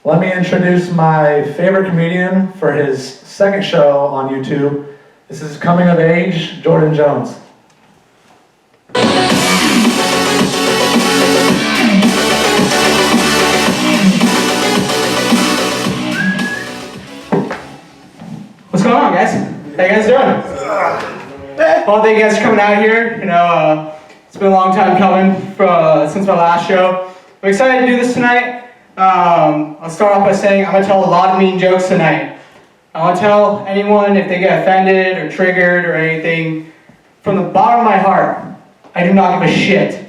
Let me introduce my favorite comedian for his second show on YouTube. This is Coming of Age, Jordan Jones. What's going on, guys? How you guys doing? Well, thank you guys for coming out here. It's been a long time coming since my last show. I'm excited to do this tonight. I'll start off by saying I'm going to tell a lot of mean jokes tonight. I want to tell anyone if they get offended or triggered or anything, from the bottom of my heart, I do not give a shit.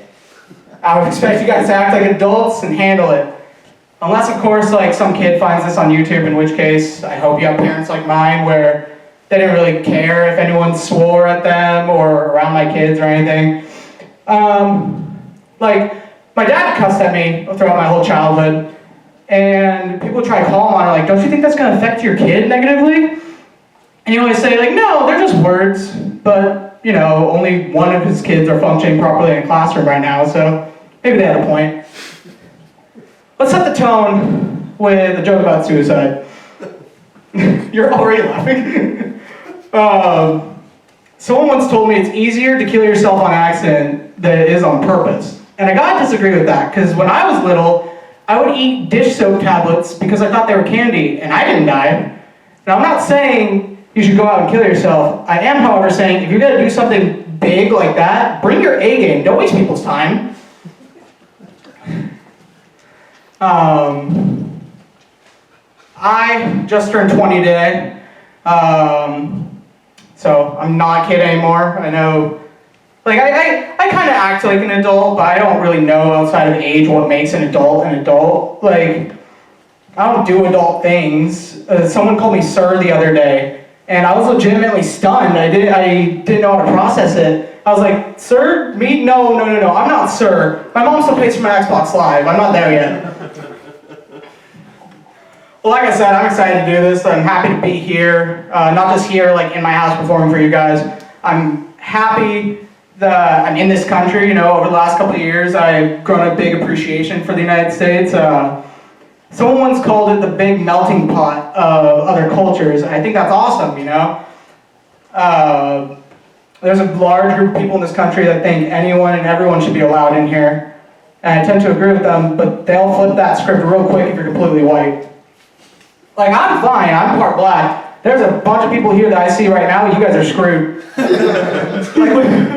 I would expect you guys to act like adults and handle it. Unless, of course, like some kid finds this on YouTube, in which case I hope you have parents like mine where they didn't really care if anyone swore at them or around my kids or anything. My dad cussed at me throughout my whole childhood, and people try to call him on it, like, don't you think that's going to affect your kid negatively? And he always say, like, no, they're just words, but, only one of his kids are functioning properly in a classroom right now, so maybe they had a point. Let's set the tone with a joke about suicide. You're already laughing. Someone once told me it's easier to kill yourself on accident than it is on purpose. And I gotta disagree with that, because when I was little, I would eat dish soap tablets because I thought they were candy, and I didn't die. Now, I'm not saying you should go out and kill yourself. I am, however, saying if you're gonna do something big like that, bring your A game. Don't waste people's time. I just turned 20 today, so I'm not a kid anymore. I know, I kind of act like an adult, but I don't really know outside of age what makes an adult an adult. I don't do adult things. Someone called me sir the other day, and I was legitimately stunned. I didn't know how to process it. I was like, sir? Me? No, I'm not sir. My mom still pays for my Xbox Live. I'm not there yet. Well, like I said, I'm excited to do this. I'm happy to be here. Not just here, in my house performing for you guys. I'm happy that I'm in this country. Over the last couple of years, I've grown a big appreciation for the United States. Someone once called it the big melting pot of other cultures, and I think that's awesome, There's a large group of people in this country that think anyone and everyone should be allowed in here. And I tend to agree with them, but they'll flip that script real quick if you're completely white. I'm fine, I'm part black. There's a bunch of people here that I see right now, you guys are screwed.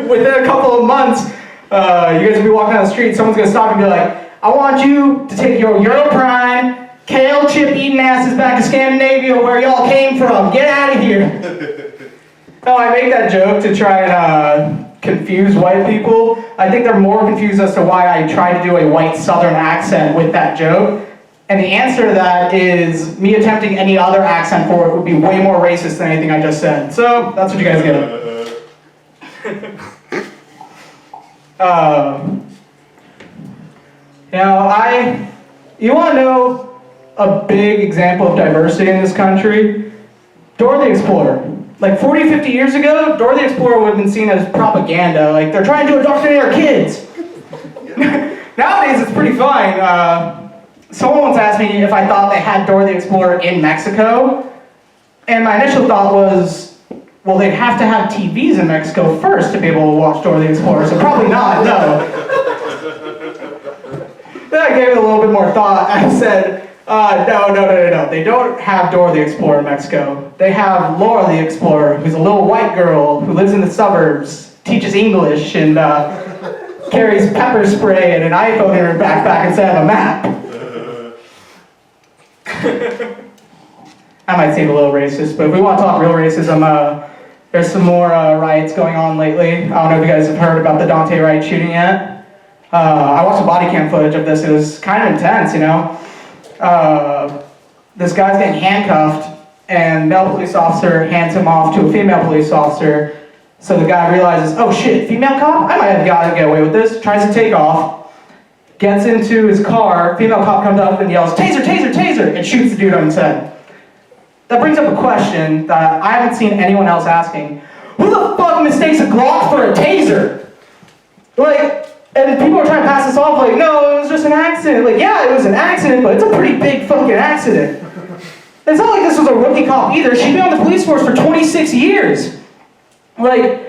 Within a couple of months, you guys will be walking down the street, someone's gonna stop and be like, I want you to take your Europrime, kale chip eating asses back to Scandinavia where y'all came from. Get out of here. No, I make that joke to try and confuse white people. I think they're more confused as to why I try to do a white southern accent with that joke. And the answer to that is me attempting any other accent for it would be way more racist than anything I just said. So, that's what you guys get. You want to know a big example of diversity in this country? Dora the Explorer. 40, 50 years ago, Dora the Explorer would have been seen as propaganda. They're trying to indoctrinate our kids. Nowadays, it's pretty fine. Someone once asked me if I thought they had Dora the Explorer in Mexico. And my initial thought was, well, they'd have to have TVs in Mexico first to be able to watch Dora the Explorer, so probably not, no. Then I gave it a little bit more thought. I said, no. They don't have Dora the Explorer in Mexico. They have Laura the Explorer, who's a little white girl who lives in the suburbs, teaches English, and carries pepper spray and an iPhone in her backpack instead of a map. I might seem a little racist, but if we want to talk real racism, there's some more riots going on lately. I don't know if you guys have heard about the Dante Wright shooting yet. I watched the body cam footage of this. It was kind of intense, This guy's getting handcuffed, and male police officer hands him off to a female police officer. So the guy realizes, oh shit, female cop? I might have got to get away with this. Tries to take off, gets into his car, female cop comes up and yells, taser, taser, taser, and shoots the dude on his head. That brings up a question that I haven't seen anyone else asking. Who the fuck mistakes a Glock for a taser? And people are trying to pass this off like, no, it was just an accident. Like, yeah, it was an accident, but it's a pretty big fucking accident. It's not like this was a rookie cop either. She'd been on the police force for 26 years. Like,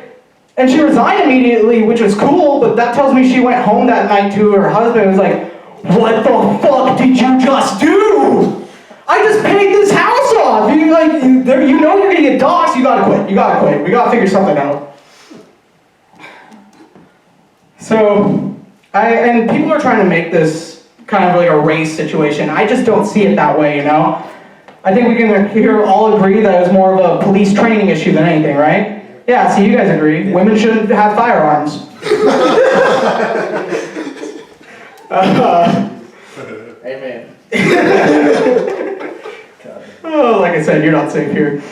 and she resigned immediately, which was cool, but that tells me she went home that night to her husband and was like, what the fuck did you just do? I just paid this house off. You know you're gonna get doxxed, you gotta quit. You gotta quit. We gotta figure something out. So, and people are trying to make this kind of like a race situation. I just don't see it that way, you know? I think we can here all agree that it's more of a police training issue than anything, right? Yeah, so you guys agree. Women shouldn't have firearms. Amen. Oh, like I said, you're not safe here.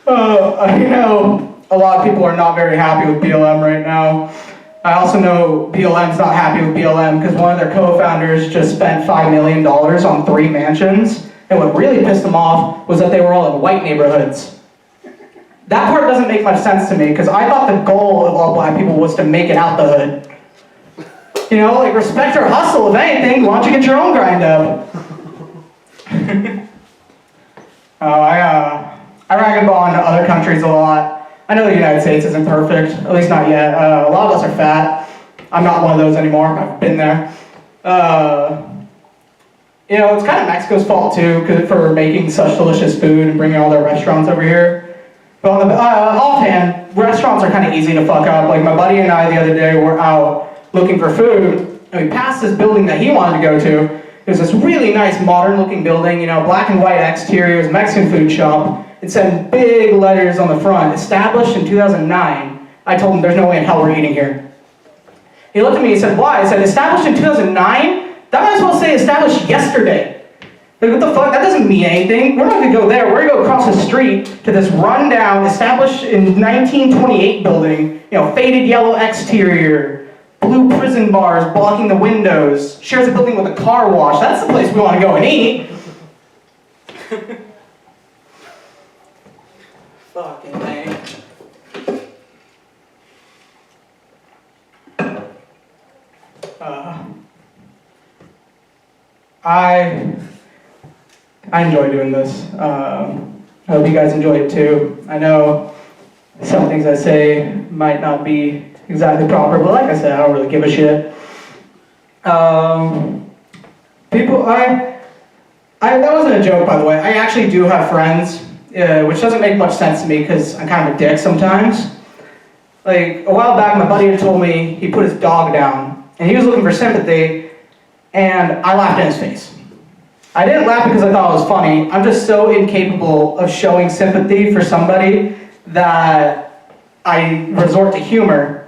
I know a lot of people are not very happy with BLM right now. I also know BLM's not happy with BLM because one of their co-founders just spent $5 million on 3 mansions. And what really pissed them off was that they were all in white neighborhoods. That part doesn't make much sense to me because I thought the goal of all black people was to make it out the hood. You know, like respect or hustle, if anything, why don't you get your own grind up? I rag on other countries a lot. I know the United States isn't perfect, at least not yet. A lot of us are fat. I'm not one of those anymore, I've been there. You know, it's kind of Mexico's fault too, for making such delicious food and bringing all their restaurants over here. But on the offhand, restaurants are kind of easy to fuck up. Like my buddy and I the other day were out looking for food, and we passed this building that he wanted to go to. It was this really nice modern looking building, you know, black and white exterior, it was a Mexican food shop. It said in big letters on the front, established in 2009. I told him there's no way in hell we're eating here. He looked at me and said, why? I said, established in 2009? That might as well say established yesterday. Like, what the fuck? That doesn't mean anything. We're not gonna go there. We're gonna go across the street to this rundown, established in 1928 building, you know, faded yellow exterior, blue prison bars blocking the windows, shares a building with a car wash. That's the place we want to go and eat. Fucking thing. I enjoy doing this. I hope you guys enjoy it too. I know some things I say might not be exactly proper, but like I said, I don't really give a shit. That wasn't a joke, by the way. I actually do have friends, which doesn't make much sense to me because I'm kind of a dick sometimes. Like, a while back, my buddy had told me he put his dog down, and he was looking for sympathy, and I laughed in his face. I didn't laugh because I thought it was funny. I'm just so incapable of showing sympathy for somebody that I resort to humor.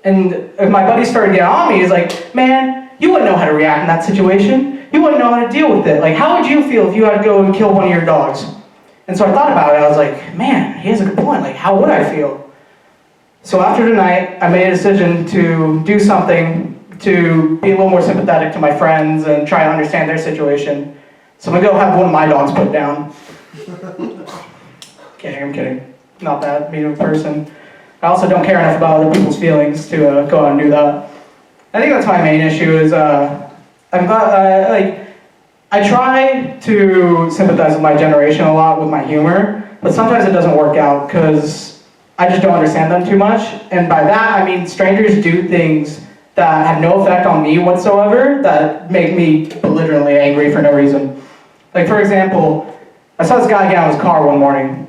And if my buddy started getting on me, he's like, man, you wouldn't know how to react in that situation. You wouldn't know how to deal with it. Like, how would you feel if you had to go and kill one of your dogs? And so I thought about it. I was like, man, he has a good point. Like, how would I feel? So after tonight, I made a decision to do something to be a little more sympathetic to my friends and try to understand their situation. So I'm gonna go have one of my dogs put down. I'm kidding. Not that mean of a person. I also don't care enough about other people's feelings to go out and do that. I think that's my main issue is I try to sympathize with my generation a lot with my humor, but sometimes it doesn't work out because I just don't understand them too much. And by that, I mean strangers do things that have no effect on me whatsoever that make me belligerently angry for no reason. Like, for example, I saw this guy get out of his car one morning.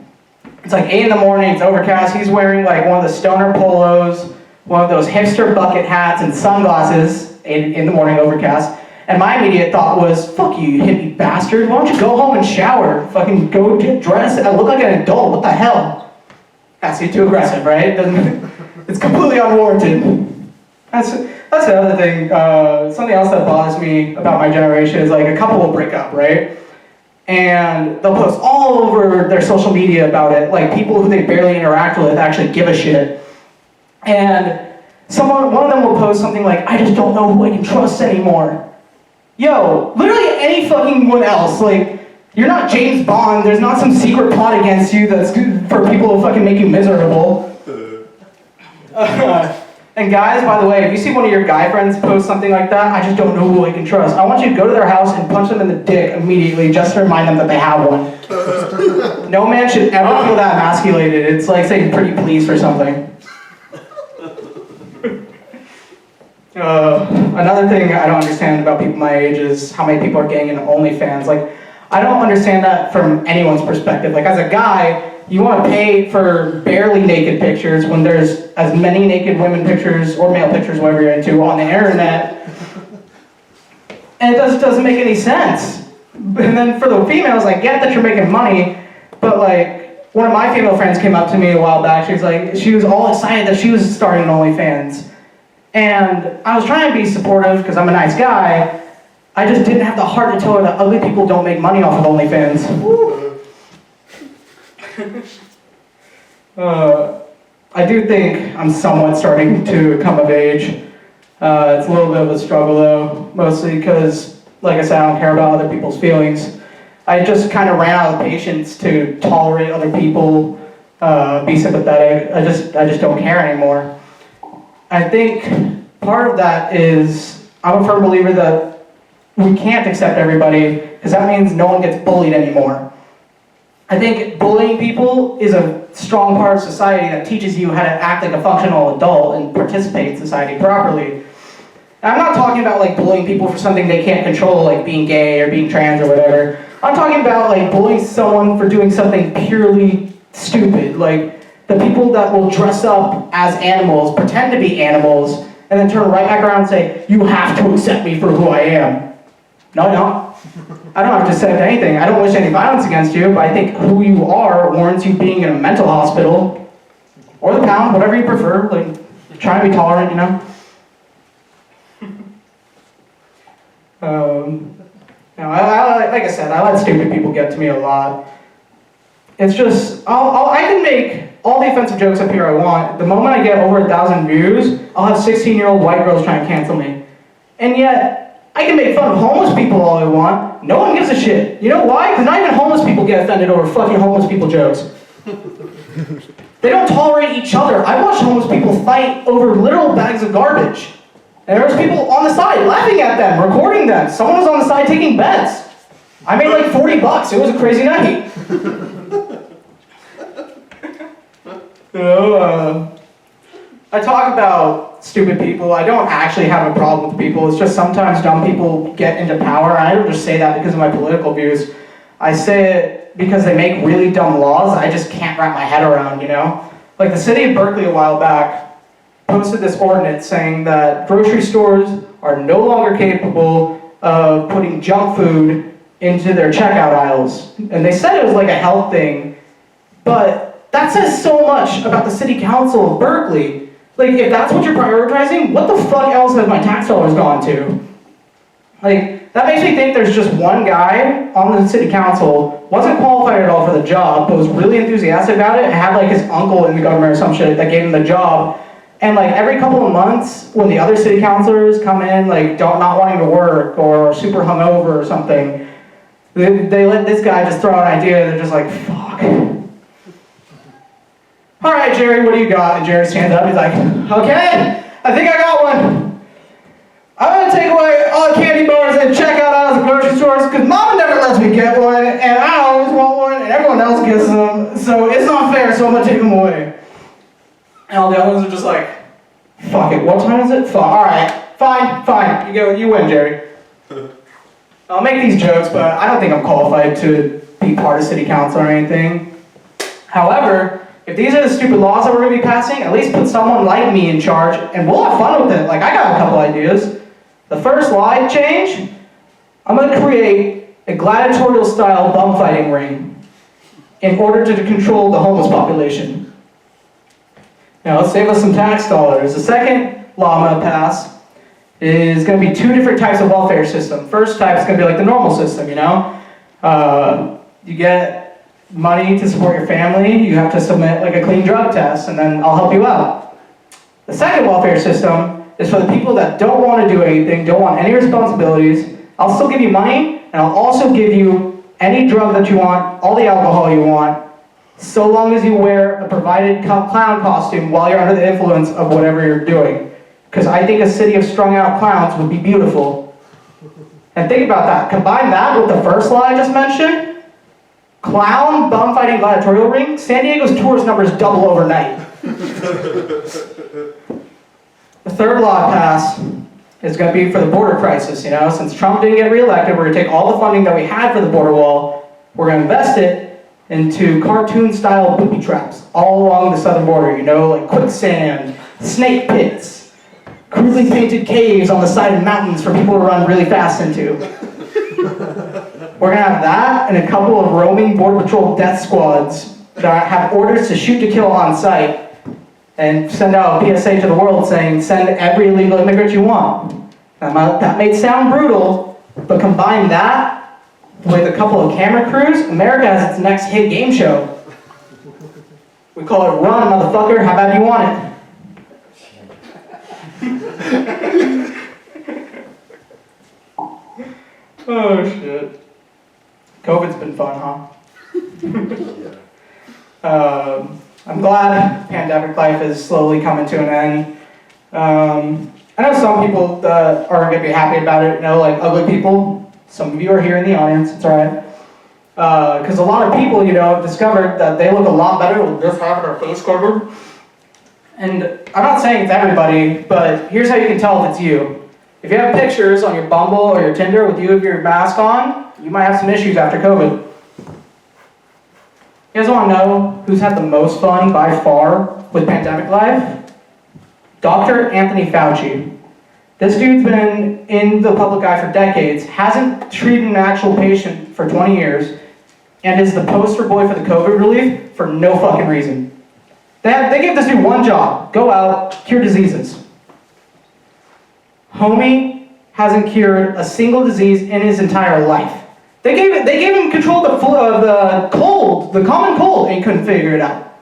It's like 8 in the morning, it's overcast, he's wearing like one of the stoner polos, one of those hipster bucket hats and sunglasses, 8 in the morning overcast. And my immediate thought was, fuck you, you hippie bastard, why don't you go home and shower? Fucking go get dressed, I look like an adult, what the hell? That's too aggressive, right? It's completely unwarranted. That's the other thing. Something else that bothers me about my generation is like a couple will break up, right? And they'll post all over their social media about it, like people who they barely interact with actually give a shit. And one of them will post something like, I just don't know who I can trust anymore. Yo, literally any fucking one else, like, you're not James Bond, there's not some secret plot against you that's good for people who fucking make you miserable. And guys, by the way, if you see one of your guy friends post something like that, I just don't know who I can trust. I want you to go to their house and punch them in the dick immediately just to remind them that they have one. No man should ever feel that emasculated. It's like saying pretty please or something. Another thing I don't understand about people my age is how many people are getting into OnlyFans. Like, I don't understand that from anyone's perspective. Like, as a guy, you want to pay for barely naked pictures when there's as many naked women pictures or male pictures, whatever you're into, on the internet. And it just doesn't make any sense. And then for the females, I get that you're making money, but like, one of my female friends came up to me a while back. She was all excited that she was starting an OnlyFans. And I was trying to be supportive because I'm a nice guy. I just didn't have the heart to tell her that ugly people don't make money off of OnlyFans. I do think I'm somewhat starting to come of age. It's a little bit of a struggle though, mostly because, like I said, I don't care about other people's feelings. I just kind of ran out of patience to tolerate other people, be sympathetic. I just don't care anymore. I think part of that is I'm a firm believer that we can't accept everybody because that means no one gets bullied anymore. I think bullying people is a strong part of society that teaches you how to act like a functional adult and participate in society properly. And I'm not talking about like bullying people for something they can't control, like being gay or being trans or whatever. I'm talking about like bullying someone for doing something purely stupid, like the people that will dress up as animals, pretend to be animals, and then turn right back around and say, you have to accept me for who I am. No, I don't. I don't have to accept anything. I don't wish any violence against you, but I think who you are warrants you being in a mental hospital, or the pound, whatever you prefer. Like, try to be tolerant, you know? Like I said, I let stupid people get to me a lot. It's just, I can make all the offensive jokes up here I want. The moment I get over 1,000 views, I'll have 16-year-old white girls try and cancel me. And yet, I can make fun of homeless people all I want. No one gives a shit. You know why? Because not even homeless people get offended over fucking homeless people jokes. They don't tolerate each other. I watch homeless people fight over literal bags of garbage. And there's people on the side laughing at them, recording them. Someone was on the side taking bets. I made like $40. It was a crazy night. I talk about stupid people. I don't actually have a problem with people. It's just sometimes dumb people get into power. And I don't just say that because of my political views. I say it because they make really dumb laws that I just can't wrap my head around, you know? Like the city of Berkeley a while back posted this ordinance saying that grocery stores are no longer capable of putting junk food into their checkout aisles. And they said it was like a health thing, but that says so much about the city council of Berkeley. Like, if that's what you're prioritizing, what the fuck else has my tax dollars gone to? Like, that makes me think there's just one guy on the city council, wasn't qualified at all for the job, but was really enthusiastic about it, and had like his uncle in the government or some shit that gave him the job. And like every couple of months, when the other city councilors come in, like not wanting to work or super hungover or something, they let this guy just throw an idea, and they're just like, fuck. All right, Jerry, what do you got? And Jerry stands up, he's like, okay, I think I got one. I'm gonna take away all the candy bars and checkout aisles at grocery stores because Mama never lets me get one, and I always want one, and everyone else gets them, so it's not fair, so I'm gonna take them away. And all the others are just like, fuck it, what time is it? Fuck, alright, fine, you win, Jerry. I'll make these jokes, but I don't think I'm qualified to be part of city council or anything. However, if these are the stupid laws that we're going to be passing, at least put someone like me in charge, and we'll have fun with it. Like, I got a couple ideas. The first law change, I'm going to create a gladiatorial-style bum fighting ring in order to control the homeless population. Now, let's save us some tax dollars. The second law I'm going to pass is going to be 2 different types of welfare system. First type is going to be like the normal system, you know? You get money to support your family, you have to submit like a clean drug test, and then I'll help you out. The second welfare system is for the people that don't want to do anything, don't want any responsibilities. I'll still give you money, and I'll also give you any drug that you want, all the alcohol you want, so long as you wear a provided clown costume while you're under the influence of whatever you're doing. Because I think a city of strung out clowns would be beautiful. And think about that. Combine that with the first law I just mentioned. Clown bum fighting gladiatorial ring. San Diego's tourist numbers double overnight. The third law I pass is going to be for the border crisis. Since Trump didn't get reelected, we're going to take all the funding that we had for the border wall, we're going to invest it into cartoon-style booby traps all along the southern border. Like quicksand, snake pits, crudely painted caves on the side of mountains for people to run really fast into. We're going to have that and a couple of roaming Border Patrol death squads that have orders to shoot to kill on site and send out a PSA to the world saying, send every illegal immigrant you want. That may sound brutal, but combine that with a couple of camera crews, America has its next hit game show. We call it Run, motherfucker, how bad do you want it? Oh, shit. COVID's been fun, huh? I'm glad pandemic life is slowly coming to an end. I know some people that aren't going to be happy about it, like ugly people. Some of you are here in the audience, it's alright. Because a lot of people, have discovered that they look a lot better with just having their face covered. And I'm not saying it's everybody, but here's how you can tell if it's you. If you have pictures on your Bumble or your Tinder with you with your mask on, you might have some issues after COVID. You guys want to know who's had the most fun by far with pandemic life? Dr. Anthony Fauci. This dude's been in the public eye for decades, hasn't treated an actual patient for 20 years, and is the poster boy for the COVID relief for no fucking reason. They gave this dude one job: go out, cure diseases. Homie hasn't cured a single disease in his entire life. They gave him control of the cold, the common cold, and he couldn't figure it out.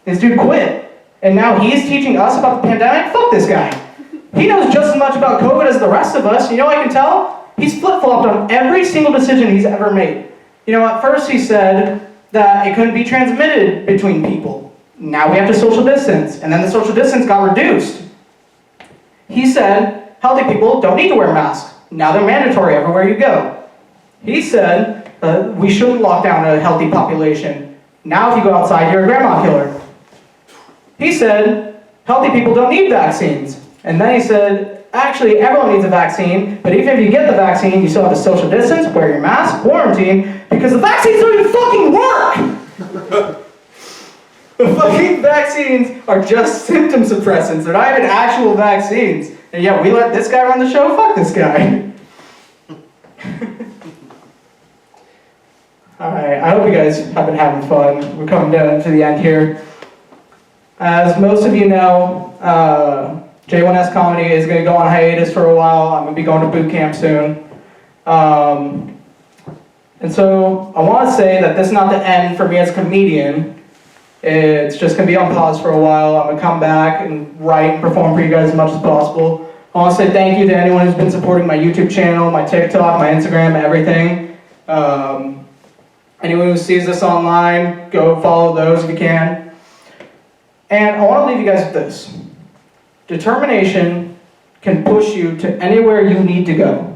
This dude quit, and now he's teaching us about the pandemic? Fuck this guy. He knows just as much about COVID as the rest of us. I can tell? He's flip-flopped on every single decision he's ever made. At first he said that it couldn't be transmitted between people. Now we have to social distance, and then the social distance got reduced. He said healthy people don't need to wear masks. Now they're mandatory everywhere you go. He said we shouldn't lock down a healthy population. Now if you go outside, you're a grandma killer. He said healthy people don't need vaccines. And then he said, actually, everyone needs a vaccine, but even if you get the vaccine, you still have to social distance, wear your mask, quarantine, because the vaccines don't even fucking work! The fucking vaccines are just symptom suppressants. They're not even actual vaccines. And yet we let this guy run the show? Fuck this guy. Alright, I hope you guys have been having fun. We're coming down to the end here. As most of you know, J1S Comedy is going to go on hiatus for a while. I'm going to be going to boot camp soon. And so I want to say that this is not the end for me as a comedian. It's just going to be on pause for a while. I'm going to come back and write and perform for you guys as much as possible. I want to say thank you to anyone who's been supporting my YouTube channel, my TikTok, my Instagram, everything. Anyone who sees this online, go follow those if you can. And I want to leave you guys with this. Determination can push you to anywhere you need to go.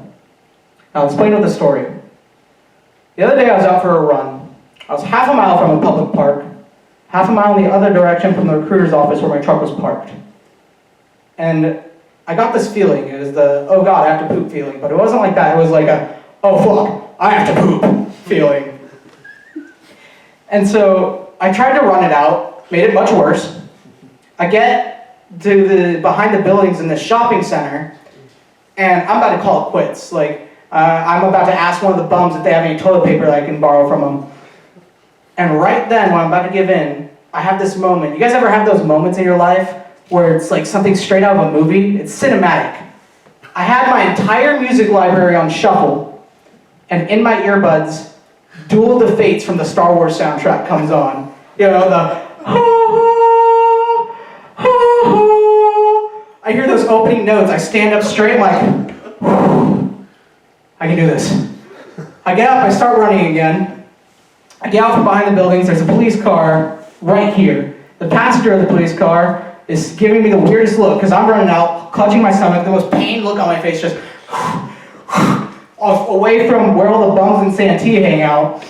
I'll explain with a story. The other day I was out for a run. I was half a mile from a public park, half a mile in the other direction from the recruiter's office where my truck was parked. And I got this feeling. It was the, oh God, I have to poop feeling. But it wasn't like that. It was like a, oh fuck, I have to poop feeling. And so I tried to run it out, made it much worse. I get to the behind the buildings in the shopping center, and I'm about to call it quits. I'm about to ask one of the bums if they have any toilet paper that I can borrow from them. And right then, when I'm about to give in, I have this moment. You guys ever have those moments in your life where it's like something straight out of a movie? It's cinematic. I had my entire music library on shuffle, and in my earbuds, Duel of the Fates from the Star Wars soundtrack comes on. I hear those opening notes. I stand up straight, like, I can do this. I get up, I start running again. I get out from behind the buildings, there's a police car right here. The passenger of the police car is giving me the weirdest look because I'm running out, clutching my stomach, the most pained look on my face, just away from where all the bums and Santee hang out.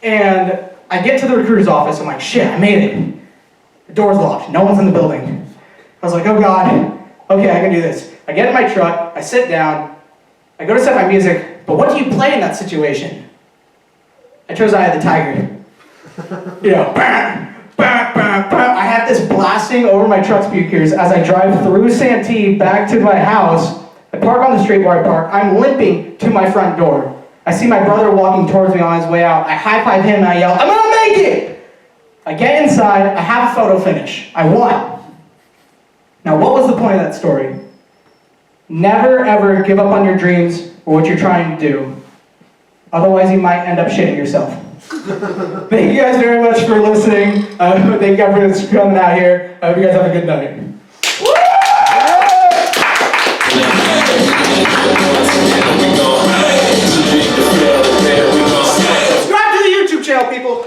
And I get to the recruiter's office, I'm like, shit, I made it. The door's locked, no one's in the building. I was like, oh God, okay, I can do this. I get in my truck, I sit down, I go to set my music, but what do you play in that situation? I chose Eye of the Tiger. You know, I have this blasting over my truck speakers as I drive through Santee back to my house. I park on the street where I park. I'm limping to my front door. I see my brother walking towards me on his way out. I high-five him and I yell, I'm gonna make it! I get inside, I have a photo finish. I won. Now what was the point of that story? Never ever give up on your dreams or what you're trying to do. Otherwise you might end up shitting yourself. Thank you guys very much for listening. Thank you guys for coming out here. I hope you guys have a good night. Subscribe to the YouTube channel, people.